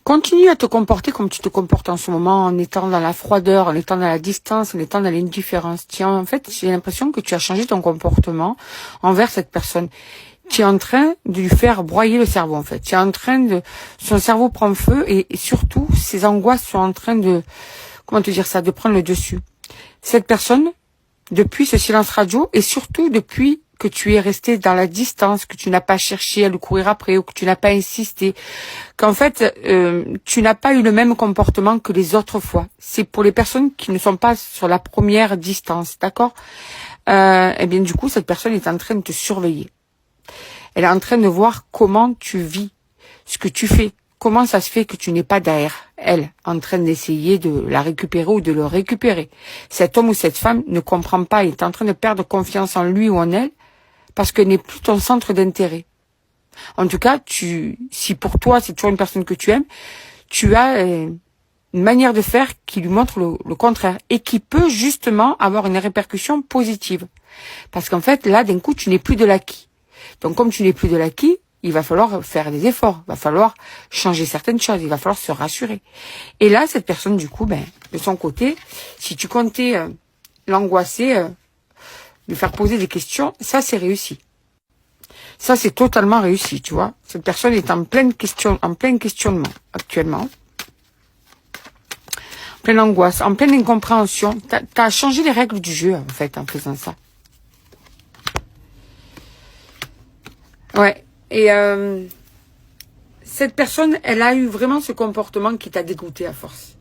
Continue à te comporter comme tu te comportes en ce moment, en étant dans la froideur, en étant dans la distance, en étant dans l'indifférence. En fait, j'ai l'impression que tu as changé ton comportement envers cette personne. Tu es en train de lui faire broyer le cerveau, en fait. Tu es en train de... Son cerveau prend feu et surtout, ses angoisses sont en train de... Comment te dire ça? De prendre le dessus. Cette personne, depuis ce silence radio et surtout depuis que tu es resté dans la distance, que tu n'as pas cherché à le courir après ou que tu n'as pas insisté, qu'en fait, tu n'as pas eu le même comportement que les autres fois. C'est pour les personnes qui ne sont pas sur la première distance, d'accord? Eh bien, du coup, cette personne est en train de te surveiller. Elle est en train de voir comment tu vis, ce que tu fais. Comment ça se fait que tu n'es pas derrière elle, en train d'essayer de la récupérer ou de le récupérer? Cet homme ou cette femme ne comprend pas, il est en train de perdre confiance en lui ou en elle, parce que n'est plus ton centre d'intérêt. En tout cas, si pour toi c'est toujours une personne que tu aimes, tu as une manière de faire qui lui montre le contraire et qui peut justement avoir une répercussion positive. Parce qu'en fait, là, d'un coup, tu n'es plus de l'acquis. Donc, comme tu n'es plus de l'acquis, il va falloir faire des efforts, il va falloir changer certaines choses, il va falloir se rassurer. Et là, cette personne, du coup, de son côté, si tu comptais l'angoisser, lui faire poser des questions, ça, c'est réussi. Ça, c'est totalement réussi, tu vois. Cette personne est en plein questionnement actuellement. En pleine angoisse, en pleine incompréhension. T'as changé les règles du jeu, en fait, en faisant ça. Ouais. Et cette personne, elle a eu vraiment ce comportement qui t'a dégoûté à force.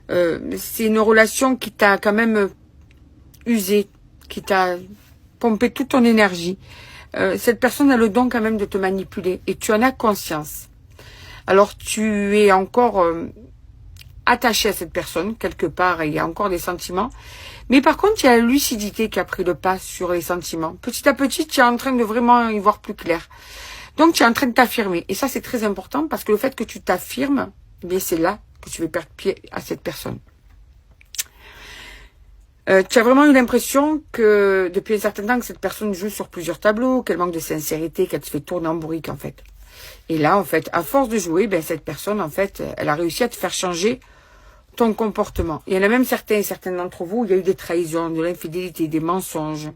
C'est une relation qui t'a quand même usé, qui t'a pompé toute ton énergie. Cette personne a le don quand même de te manipuler et tu en as conscience. Alors tu es encore attaché à cette personne, quelque part, et il y a encore des sentiments. Mais par contre, il y a la lucidité qui a pris le pas sur les sentiments. Petit à petit, tu es en train de vraiment y voir plus clair. Donc, tu es en train de t'affirmer. Et ça, c'est très important parce que le fait que tu t'affirmes, eh bien, c'est là que tu veux perdre pied à cette personne. Tu as vraiment eu l'impression que depuis un certain temps que cette personne joue sur plusieurs tableaux, qu'elle manque de sincérité, qu'elle te fait tourner en bourrique, en fait. Et là, en fait, à force de jouer, cette personne, en fait, elle a réussi à te faire changer ton comportement. Il y en a même certains d'entre vous, il y a eu des trahisons, de l'infidélité, des mensonges.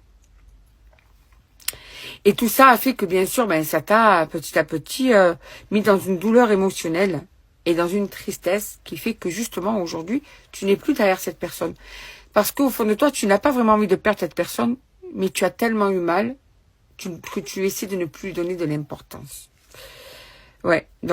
Et tout ça a fait que, bien sûr, ça t'a petit à petit mis dans une douleur émotionnelle et dans une tristesse qui fait que, justement, aujourd'hui, tu n'es plus derrière cette personne. Parce qu'au fond de toi, tu n'as pas vraiment envie de perdre cette personne, mais tu as tellement eu mal que tu essaies de ne plus lui donner de l'importance. Ouais. Donc